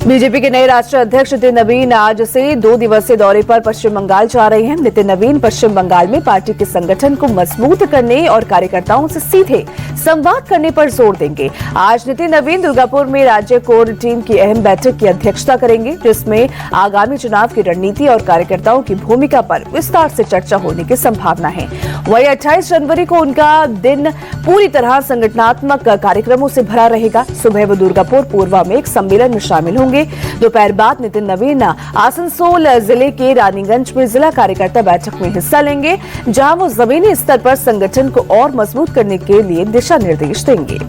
BJP के नए राष्ट्रीय अध्यक्ष नितिन नवीन आज से 2 दिवसीय दौरे पर पश्चिम बंगाल जा रहे हैं। नितिन नवीन पश्चिम बंगाल में पार्टी के संगठन को मजबूत करने और कार्यकर्ताओं से सीधे संवाद करने पर जोर देंगे। आज नितिन नवीन दुर्गापुर में राज्य कोर टीम की अहम बैठक की अध्यक्षता करेंगे, जिसमें आगामी चुनाव की रणनीति और कार्यकर्ताओं की भूमिका पर विस्तार से चर्चा होने की संभावना है। वहीं 28 जनवरी को उनका दिन पूरी तरह संगठनात्मक कार्यक्रमों से भरा रहेगा। सुबह वो दुर्गापुर पूर्वा में एक सम्मेलन में शामिल होंगे। दोपहर बाद नितिन नवीन आसनसोल जिले के रानीगंज में जिला कार्यकर्ता बैठक में हिस्सा लेंगे, जहां वो जमीनी स्तर पर संगठन को और मजबूत करने के लिए दिशा निर्देश देंगे।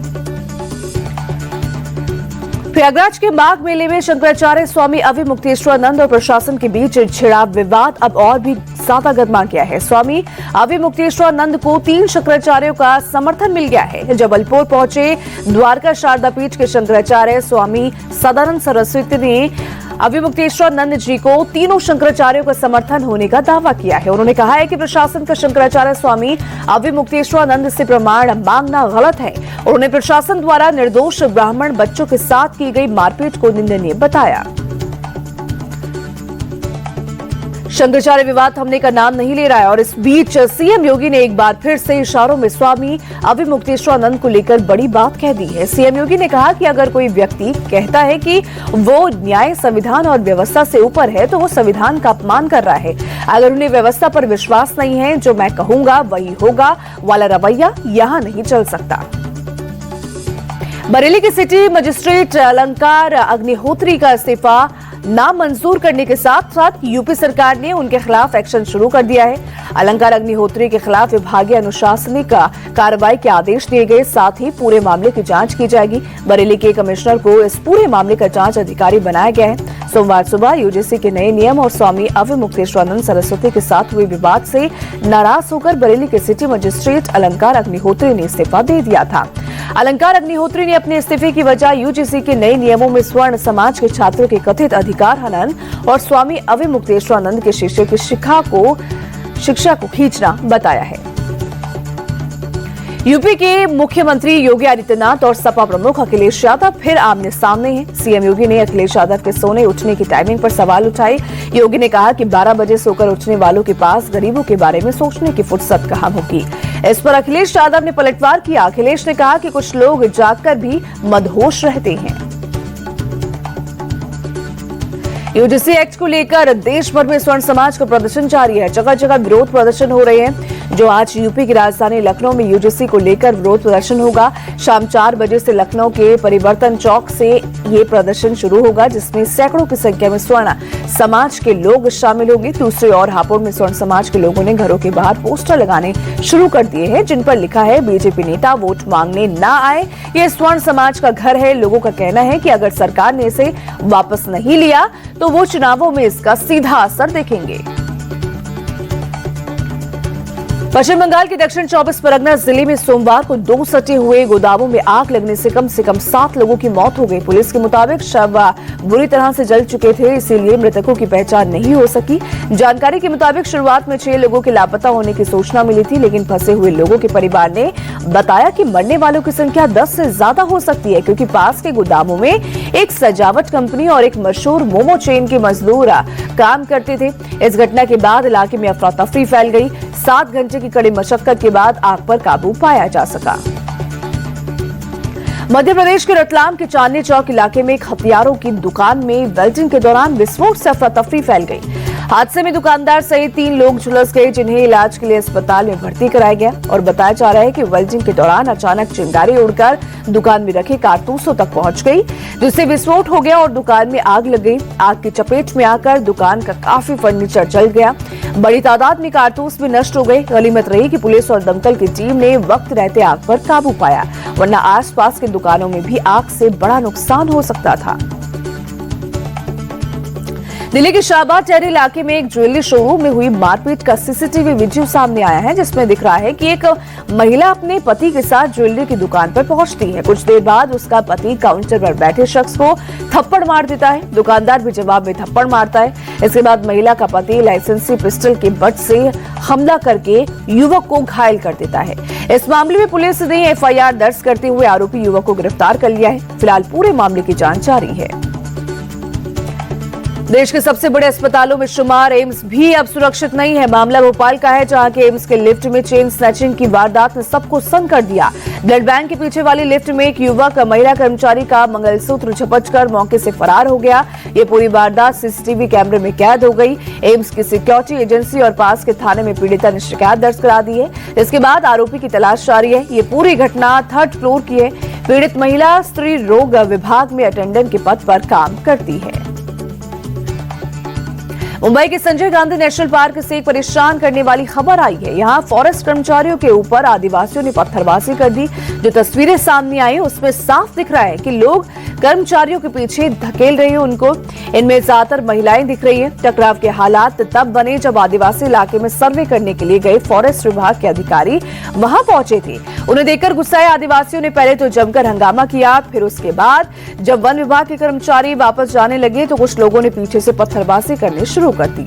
प्रयागराज के माघ मेले में शंकराचार्य स्वामी अविमुक्तेश्वरानंद और प्रशासन के बीच छिड़ा विवाद अब और भी ज्यादा गरमा गया है। स्वामी अविमुक्तेश्वरानंद को 3 शंकराचार्यों का समर्थन मिल गया है। जबलपुर पहुंचे द्वारका शारदा पीठ के शंकराचार्य स्वामी सदानंद सरस्वती ने अविमुक्तेश्वरानंद जी को तीनों शंकराचार्यों का समर्थन होने का दावा किया है। उन्होंने कहा है कि प्रशासन का शंकराचार्य स्वामी अविमुक्तेश्वरानंद से प्रमाण मांगना गलत है। उन्होंने प्रशासन द्वारा निर्दोष ब्राह्मण बच्चों के साथ की गई मारपीट को निंदनीय बताया। शंकराचार्य विवाद थमने का नाम नहीं ले रहा है और इस बीच सीएम योगी ने एक बार फिर से इशारों में स्वामी अविमुक्तेश्वरानंद को लेकर बड़ी बात कह दी है। सीएम योगी ने कहा कि अगर कोई व्यक्ति कहता है कि वो न्याय, संविधान और व्यवस्था से ऊपर है, तो वो संविधान का अपमान कर रहा है। अगर उन्हें व्यवस्था पर विश्वास नहीं है, जो मैं कहूंगा वही होगा वाला रवैया यहाँ नहीं चल सकता। बरेली के सिटी मजिस्ट्रेट अलंकार अग्निहोत्री का इस्तीफा नामंजूर करने के साथ साथ यूपी सरकार ने उनके खिलाफ एक्शन शुरू कर दिया है। अलंकार अग्निहोत्री के खिलाफ विभागीय अनुशासनिक कार्रवाई के आदेश दिए गए, साथ ही पूरे मामले की जांच की जाएगी। बरेली के कमिश्नर को इस पूरे मामले का जांच अधिकारी बनाया गया है। सोमवार सुबह यूजीसी के नए नियम और स्वामी अविमुक्तेश्वरानंद सरस्वती के साथ हुए विवाद से नाराज होकर बरेली के सिटी मजिस्ट्रेट अलंकार अग्निहोत्री ने इस्तीफा दे दिया था। अलंकार अग्निहोत्री ने अपने इस्तीफे की वजह यूजीसी के नए नियमों में स्वर्ण समाज के छात्रों के कथित अधिकार हनन और स्वामी अविमुक्तेश्वरानंद के शिष्य की शिक्षा को खींचना बताया है। यूपी के मुख्यमंत्री योगी आदित्यनाथ और सपा प्रमुख अखिलेश यादव फिर आमने सामने हैं। सीएम योगी ने अखिलेश यादव के सोने उठने की टाइमिंग पर सवाल उठाए। योगी ने कहा कि 12 बजे सोकर उठने वालों के पास गरीबों के बारे में सोचने की फुर्सत कहां होगी। इस पर अखिलेश यादव ने पलटवार किया। अखिलेश ने कहा कि कुछ लोग जागकर भी मदहोश रहते हैं। यूजीसी एक्ट को लेकर देश भर में स्वर्ण समाज का प्रदर्शन जारी है। जगह जगह विरोध प्रदर्शन हो रहे हैं। जो आज यूपी की राजधानी लखनऊ में यूजीसी को लेकर विरोध प्रदर्शन होगा। शाम 4 बजे से लखनऊ के परिवर्तन चौक से ये प्रदर्शन शुरू होगा, जिसमें सैकड़ों की संख्या में स्वर्ण समाज के लोग शामिल होंगे। दूसरी ओर हापुड़ में स्वर्ण समाज के लोगों ने घरों के बाहर पोस्टर लगाने शुरू कर दिए हैं, जिन पर लिखा है बीजेपी नेता वोट मांगने ना आए, ये स्वर्ण समाज का घर है। लोगों का कहना है कि अगर सरकार ने इसे वापस नहीं लिया तो वो चुनावों में इसका सीधा असर देखेंगे। पश्चिम बंगाल के दक्षिण 24 परगना जिले में सोमवार को 2 सटे हुए गोदामों में आग लगने से कम 7 लोगों की मौत हो गई। पुलिस के मुताबिक शव बुरी तरह से जल चुके थे, इसीलिए मृतकों की पहचान नहीं हो सकी। जानकारी के मुताबिक शुरुआत में 6 लोगों के लापता होने की सूचना मिली थी, लेकिन फंसे हुए लोगों के परिवार ने बताया कि मरने वालों की संख्या 10 से ज्यादा हो सकती है, क्योंकि पास के गोदामों में एक सजावट कंपनी और एक मशहूर मोमो चेन के मजदूर काम करते थे। इस घटना के बाद इलाके में अफरा तफरी फैल गई। 7 घंटे की कड़ी मशक्कत के बाद आग पर काबू पाया जा सका। मध्य प्रदेश के रतलाम के चांदनी चौक इलाके में एक हथियारों की दुकान में वेल्डिंग के दौरान विस्फोट से अफरा तफरी फैल गई। हादसे में दुकानदार सहित 3 लोग झुलस गए, जिन्हें इलाज के लिए अस्पताल में भर्ती कराया गया। और बताया जा रहा है कि वेल्डिंग के दौरान अचानक चिंगारी उड़कर दुकान में रखे कारतूसों तक पहुंच गई, जिससे विस्फोट हो गया और दुकान में आग लग गई। आग की चपेट में आकर दुकान का काफी फर्नीचर जल गया। बड़ी तादाद में कारतूस भी नष्ट हो गए। गनीमत रही कि पुलिस और दमकल की टीम ने वक्त रहते आग पर काबू पाया, वरना आसपास के दुकानों में भी आग से बड़ा नुकसान हो सकता था। दिल्ली के शाहबाद टेहरी इलाके में एक ज्वेलरी शोरूम में हुई मारपीट का सीसीटीवी वीडियो सामने आया है, जिसमें दिख रहा है कि एक महिला अपने पति के साथ ज्वेलरी की दुकान पर पहुंचती है। कुछ देर बाद उसका पति काउंटर पर बैठे शख्स को थप्पड़ मार देता है। दुकानदार भी जवाब में थप्पड़ मारता है। इसके बाद महिला का पति लाइसेंसी पिस्टल के बट से हमला करके युवक को घायल कर देता है। इस मामले में पुलिस ने एफआईआर दर्ज करते हुए आरोपी युवक को गिरफ्तार कर लिया है। फिलहाल पूरे मामले की जांच जारी है। देश के सबसे बड़े अस्पतालों में शुमार एम्स भी अब सुरक्षित नहीं है। मामला भोपाल का है, जहां के एम्स के लिफ्ट में चेन स्नैचिंग की वारदात ने सबको सन्न कर दिया। ब्लड बैंक के पीछे वाली लिफ्ट में एक युवक महिला कर्मचारी का मंगलसूत्र झपटकर मौके से फरार हो गया। ये पूरी वारदात सीसीटीवी कैमरे में कैद हो गई। एम्स की सिक्योरिटी एजेंसी और पास के थाने में पीड़िता ने शिकायत दर्ज करा दी है। इसके बाद आरोपी की तलाश जारी है। ये पूरी घटना 3rd फ्लोर की है। पीड़ित महिला स्त्री रोग विभाग में अटेंडेंट के पद पर काम करती है। मुंबई के संजय गांधी नेशनल पार्क से एक परेशान करने वाली खबर आई है। यहां फॉरेस्ट कर्मचारियों के ऊपर आदिवासियों ने पत्थरबाजी कर दी। जो तस्वीरें सामने आई उसमें साफ दिख रहा है कि लोग कर्मचारियों के पीछे धकेल रहे हैं उनको। इनमें ज्यादातर महिलाएं दिख रही हैं। टकराव के हालात तब बने जब आदिवासी इलाके में सर्वे करने के लिए गए फॉरेस्ट विभाग के अधिकारी वहां पहुंचे थे। उन्हें देखकर गुस्साए आदिवासियों ने पहले तो जमकर हंगामा किया, फिर उसके बाद जब वन विभाग के कर्मचारी वापस जाने लगे तो कुछ लोगों ने पीछे से पत्थरबाजी करनी शुरू कर दी।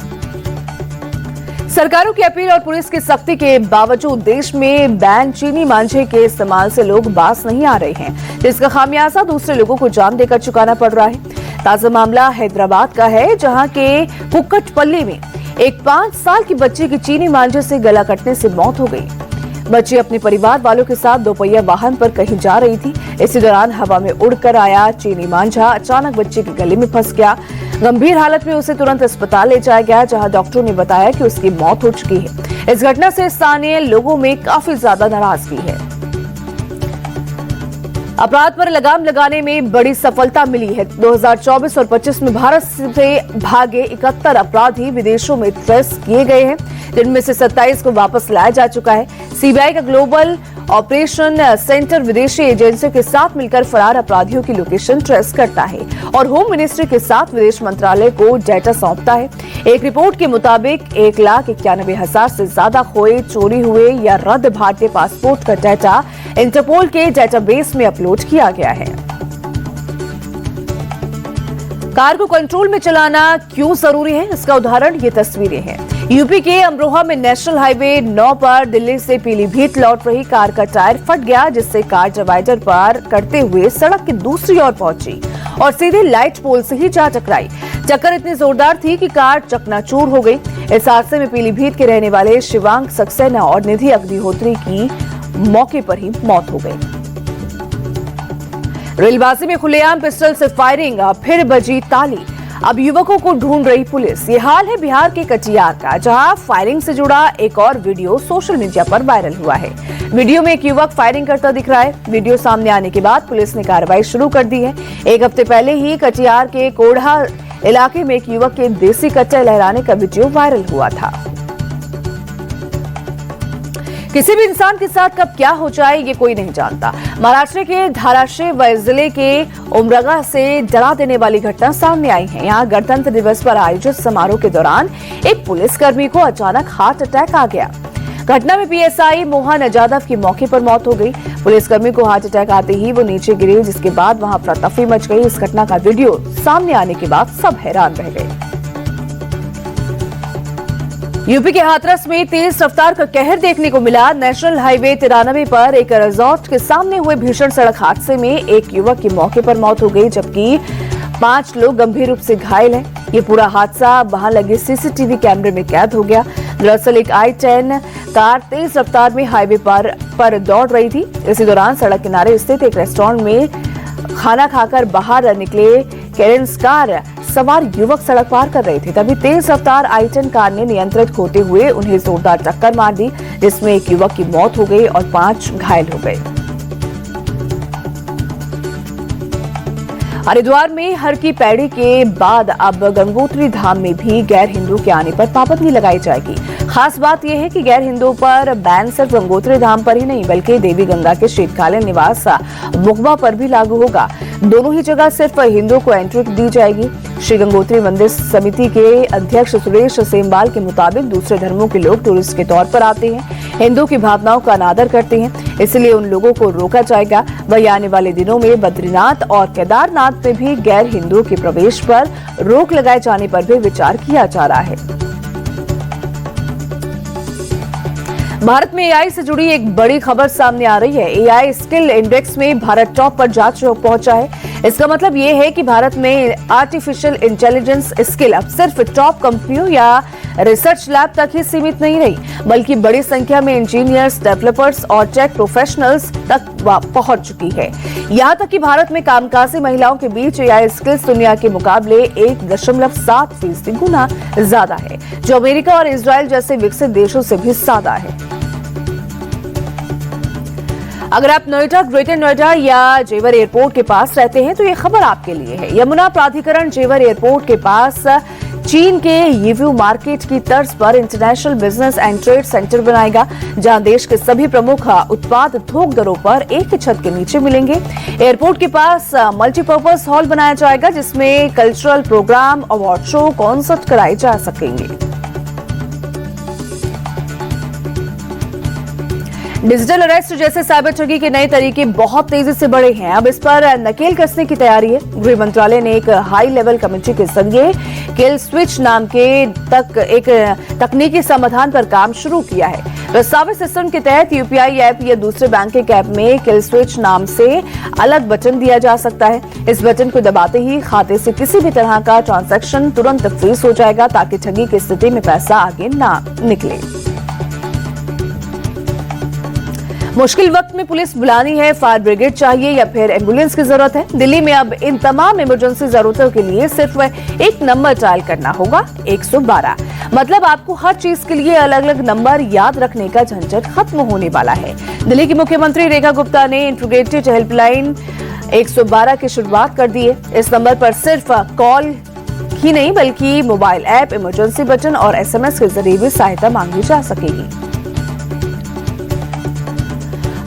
सरकारों की अपील और पुलिस की सख्ती के बावजूद देश में बैन चीनी मांझे के इस्तेमाल से लोग बाज नहीं आ रहे हैं, जिसका खामियाजा दूसरे लोगों को जान देकर चुकाना पड़ रहा है। ताजा मामला हैदराबाद का है, जहां के कुक्कटपल्ली में एक 5 साल की बच्ची की चीनी मांझे से गला कटने से मौत हो गई। बच्ची अपने परिवार वालों के साथ दोपहिया वाहन पर कहीं जा रही थी। इसी दौरान हवा में उड़कर आया चीनी मांझा अचानक बच्ची के गले में फंस गया। गंभीर हालत में उसे तुरंत अस्पताल ले जाया गया, जहां डॉक्टरों ने बताया कि उसकी मौत हो चुकी है। इस घटना से स्थानीय लोगों में काफी ज्यादा नाराजगी है। अपराध पर लगाम लगाने में बड़ी सफलता मिली है। 2024 और 25 में भारत से भागे 71 अपराधी विदेशों में ट्रेस किए गए हैं, जिनमें से 27 को वापस लाया जा चुका है। सीबीआई का ग्लोबल ऑपरेशन सेंटर विदेशी एजेंसियों के साथ मिलकर फरार अपराधियों की लोकेशन ट्रेस करता है और होम मिनिस्ट्री के साथ विदेश मंत्रालय को डेटा सौंपता है। एक रिपोर्ट के मुताबिक 1,91,000 से ज्यादा खोए, चोरी हुए या रद्द भारतीय पासपोर्ट का डेटा इंटरपोल के डेटाबेस में अपलोड किया गया है। कार को कंट्रोल में चलाना क्यों जरूरी है, इसका उदाहरण ये तस्वीरें हैं। यूपी के अमरोहा में नेशनल हाईवे 9 पर दिल्ली से पीलीभीत लौट रही कार का टायर फट गया, जिससे कार डिवाइडर पार करते हुए सड़क की दूसरी ओर पहुंची और सीधे लाइट पोल से ही जा टकराई। टक्कर इतनी जोरदार थी कि कार चकनाचूर हो गई। इस हादसे में पीलीभीत के रहने वाले शिवांग सक्सेना और निधि अग्निहोत्री की मौके पर ही मौत हो गई। रेलबाजी में खुलेआम पिस्टल से फायरिंग, फिर बजी ताली। अब युवकों को ढूंढ रही पुलिस। ये हाल है बिहार के कटिहार का, जहां फायरिंग से जुड़ा एक और वीडियो सोशल मीडिया पर वायरल हुआ है। वीडियो में एक युवक फायरिंग करता दिख रहा है। वीडियो सामने आने के बाद पुलिस ने कार्रवाई शुरू कर दी है। एक हफ्ते पहले ही कटिहार के कोढ़ा इलाके में एक युवक के देसी कट्टे लहराने का वीडियो वायरल हुआ था। किसी भी इंसान के साथ कब क्या हो जाए ये कोई नहीं जानता। महाराष्ट्र के धाराशिव जिले के उमरगा से डरा देने वाली घटना सामने आई है। यहाँ गणतंत्र दिवस पर आयोजित समारोह के दौरान एक पुलिसकर्मी को अचानक हार्ट अटैक आ गया। घटना में पीएसआई मोहन जाधव की मौके पर मौत हो गई। पुलिसकर्मी को हार्ट अटैक आते ही वो नीचे गिरे, जिसके बाद वहां अफरा-तफरी मच गई। इस घटना का वीडियो सामने आने के बाद सब हैरान रह गए। यूपी के हाथरस में तेज रफ्तार का कहर देखने को मिला। नेशनल हाईवे 93 पर एक रिजॉर्ट के सामने हुए भीषण सड़क हादसे में एक युवक की मौके पर मौत हो गई, जबकि 5 लोग गंभीर रूप से घायल हैं। ये पूरा हादसा वहां लगे सीसीटीवी कैमरे में कैद हो गया। दरअसल एक i10 कार तेज रफ्तार में हाईवे पर दौड़ रही थी। इसी दौरान सड़क किनारे स्थित एक रेस्टोरेंट में खाना खाकर बाहर निकले कैरेंस कार सवार युवक सड़क पार कर रहे थे। तभी तेज रफ्तार i10 कार ने नियंत्रण खोते हुए उन्हें जोरदार टक्कर मार दी, जिसमें एक युवक की मौत हो गई और 5 घायल हो गए। हरिद्वार में हर की पैड़ी के बाद अब गंगोत्री धाम में भी गैर हिंदू के आने पर पाबंदी लगाई जाएगी। खास बात यह है कि गैर हिंदुओं पर बैन सिर्फ गंगोत्री धाम पर ही नहीं, बल्कि देवी गंगा के शीतकालीन निवास मुखबा पर भी लागू होगा। दोनों ही जगह सिर्फ हिंदुओं को एंट्री दी जाएगी। श्री गंगोत्री मंदिर समिति के अध्यक्ष सुरेश सेमवाल के मुताबिक दूसरे धर्मों के लोग टूरिस्ट के तौर पर आते हैं, हिंदू की भावनाओं का अनादर करते हैं, इसलिए उन लोगों को रोका जाएगा। वहीं आने वाले दिनों में बद्रीनाथ और केदारनाथ में भी गैर हिंदुओं के प्रवेश पर रोक लगाए जाने पर भी विचार किया जा रहा है। भारत में एआई से जुड़ी एक बड़ी खबर सामने आ रही है। एआई स्किल इंडेक्स में भारत टॉप पर जा पहुंचा है। इसका मतलब ये है कि भारत में आर्टिफिशियल इंटेलिजेंस स्किल अब सिर्फ टॉप कंपनियों या रिसर्च लैब तक ही सीमित नहीं रही, बल्कि बड़ी संख्या में इंजीनियर्स, डेवलपर्स और टेक प्रोफेशनल्स तक पहुंच चुकी है। यहां तक कि भारत में कामकाजी महिलाओं के बीच एआई स्किल्स दुनिया के मुकाबले 1.7% गुना ज्यादा है, जो अमेरिका और इजराइल जैसे विकसित देशों से भी ज्यादा है। अगर आप नोएडा, ग्रेटर नोएडा या जेवर एयरपोर्ट के पास रहते हैं तो ये खबर आपके लिए है। यमुना प्राधिकरण जेवर एयरपोर्ट के पास चीन के यीव्यू मार्केट की तर्ज पर international business and trade centre बनाएगा, जहां देश के सभी प्रमुख उत्पाद थोक दरों पर एक ही छत के नीचे मिलेंगे। एयरपोर्ट के पास मल्टीपर्पज हॉल बनाया जाएगा, जिसमें cultural program, award show, concert कराए जा सकेंगे। डिजिटल अरेस्ट जैसे साइबर ठगी के नए तरीके बहुत तेजी से बढ़े हैं। अब इस पर नकेल कसने की तैयारी है। गृह मंत्रालय ने एक हाई लेवल कमेटी के जरिए किल स्विच नाम के एक तकनीकी समाधान पर काम शुरू किया है। प्रस्तावित सिस्टम के तहत यूपीआई ऐप या दूसरे बैंकिंग ऐप में किल स्विच नाम से अलग बटन दिया जा सकता है। इस बटन को दबाते ही खाते से किसी भी तरह का ट्रांजैक्शन तुरंत फ्रीज हो जाएगा, ताकि ठगी की स्थिति में पैसा आगे ना निकले। मुश्किल वक्त में पुलिस बुलानी है, फायर ब्रिगेड चाहिए या फिर एम्बुलेंस की जरूरत है। दिल्ली में अब इन तमाम इमरजेंसी जरूरतों के लिए सिर्फ एक नंबर डायल करना होगा, 112। मतलब आपको हर चीज के लिए अलग अलग नंबर याद रखने का झंझट खत्म होने वाला है। दिल्ली की मुख्यमंत्री रेखा गुप्ता ने इंटीग्रेटेड हेल्पलाइन 112 की शुरुआत कर दी है। इस नंबर पर सिर्फ कॉल ही नहीं, बल्कि मोबाइल ऐप, इमरजेंसी बटन और एसएमएस के जरिए भी सहायता मांगी जा सकेगी।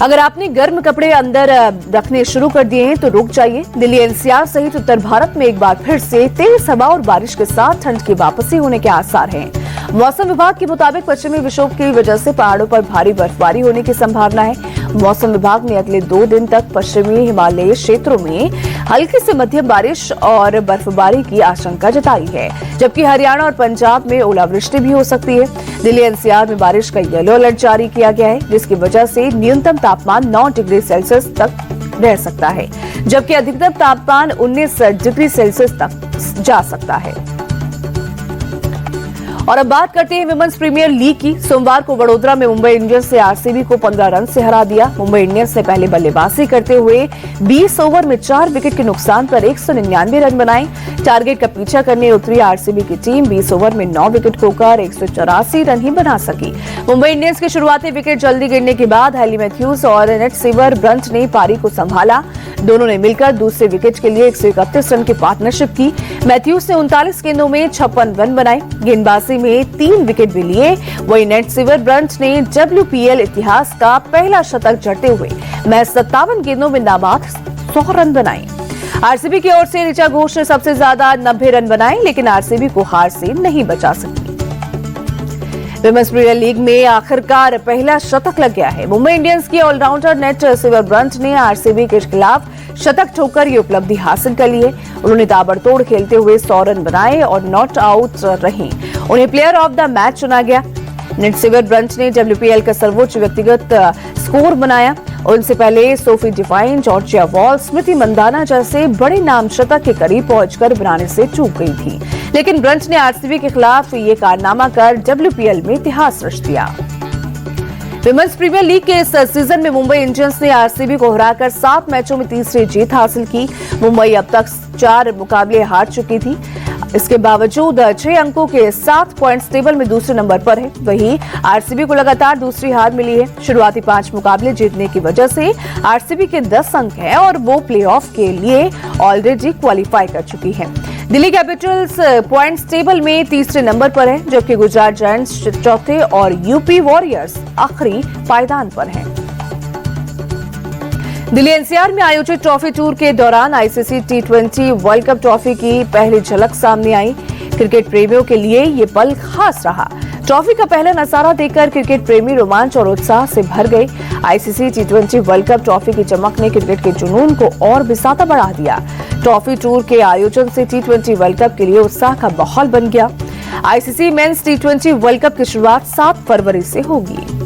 अगर आपने गर्म कपड़े अंदर रखने शुरू कर दिए हैं तो रुक जाइए। दिल्ली एनसीआर सहित उत्तर भारत में एक बार फिर से तेज हवा और बारिश के साथ ठंड की वापसी होने के आसार हैं। मौसम विभाग के मुताबिक पश्चिमी विक्षोभ की वजह से पहाड़ों पर भारी बर्फबारी होने की संभावना है। मौसम विभाग ने अगले 2 दिन तक पश्चिमी हिमालयी क्षेत्रों में हल्की से मध्यम बारिश और बर्फबारी की आशंका जताई है, जबकि हरियाणा और पंजाब में ओलावृष्टि भी हो सकती है। दिल्ली एनसीआर में बारिश का येलो अलर्ट जारी किया गया है, जिसकी वजह से न्यूनतम तापमान 9 डिग्री सेल्सियस तक रह सकता है, जबकि अधिकतम तापमान 19 डिग्री सेल्सियस तक जा सकता है। और अब बात करते हैं विमेंस प्रीमियर लीग की। सोमवार को वडोदरा में मुंबई इंडियंस ने आरसीबी को 15 रन से हरा दिया। मुंबई इंडियंस ने पहले बल्लेबाजी करते हुए 20 ओवर में 4 विकेट के नुकसान पर 199 रन बनाए। टारगेट का पीछा करने उतरी आरसीबी की टीम 20 ओवर में 9 विकेट खोकर 184 रन ही बना सकी। मुंबई इंडियंस के शुरुआती विकेट जल्दी गिरने के बाद हैली मैथ्यूज और नेट सिवर ब्रंट ने पारी को संभाला। दोनों ने मिलकर दूसरे विकेट के लिए 131 रन की पार्टनरशिप की। मैथ्यूज ने 39 गेंदों में 56 रन बनाए, गेंदबाजी में 3 विकेट भी लिए। वहीं नेट सिवर ब्रंट ने WPL इतिहास का पहला शतक जड़ते हुए मैच 57 गेंदों में नाबाद 100 रन बनाए। आरसीबी की ओर से ऋचा घोष ने सबसे ज्यादा 90 रन बनाए, लेकिन आरसीबी को हार से नहीं बचा सकी। विमेंस प्रीमियर लीग में आखिरकार पहला शतक लग गया है। मुंबई इंडियंस की ऑलराउंडर नेट सिवर ब्रंट ने आरसीबी के खिलाफ शतक ठोकर ये उपलब्धि हासिल कर ली है। उन्होंने ताबड़तोड़ खेलते हुए 100 रन बनाए और नॉट आउट रहीं। उन्हें प्लेयर ऑफ द मैच चुना गया। नेट सिवर ब्रंट ने WPL का सर्वोच्च व्यक्तिगत स्कोर बनाया। उनसे पहले सोफी डिवाइन, जॉर्जिया वॉल, स्मृति मंदाना जैसे बड़े नाम शतक के करीब पहुंचकर बनाने से चूक गई थी, लेकिन ब्रंट ने आरसीबी के खिलाफ ये कारनामा कर WPL में इतिहास रच दिया। विमेंस प्रीमियर लीग के इस सीजन में मुंबई इंडियंस ने आरसीबी को हराकर 7 मैचों में तीसरी जीत हासिल की। मुंबई अब तक 4 मुकाबले हार चुकी थी। इसके बावजूद 6 अंकों के 7 पॉइंट्स टेबल में दूसरे नंबर पर है। वहीं आरसीबी को लगातार दूसरी हार मिली है। शुरुआती 5 मुकाबले जीतने की वजह से आरसीबी के 10 अंक हैं और वो प्लेऑफ के लिए ऑलरेडी क्वालिफाई कर चुकी है। दिल्ली कैपिटल्स पॉइंट्स टेबल में तीसरे नंबर पर है, जबकि गुजरात जायंट्स चौथे और यूपी वॉरियर्स आखिरी पायदान पर हैं। दिल्ली एनसीआर में आयोजित ट्रॉफी टूर के दौरान ICC T20 world cup trophy की पहली झलक सामने आई। क्रिकेट प्रेमियों के लिए ये पल खास रहा। ट्रॉफी का पहला नजारा देखकर क्रिकेट प्रेमी रोमांच और उत्साह से भर गए। ICC T20 world cup trophy की चमक ने क्रिकेट के जुनून को और भी ज्यादा बढ़ा दिया। ट्रॉफी टूर के आयोजन से T20 वर्ल्ड कप के लिए उत्साह का माहौल बन गया। ICC men's T20 world cup की शुरुआत 7 फरवरी से होगी।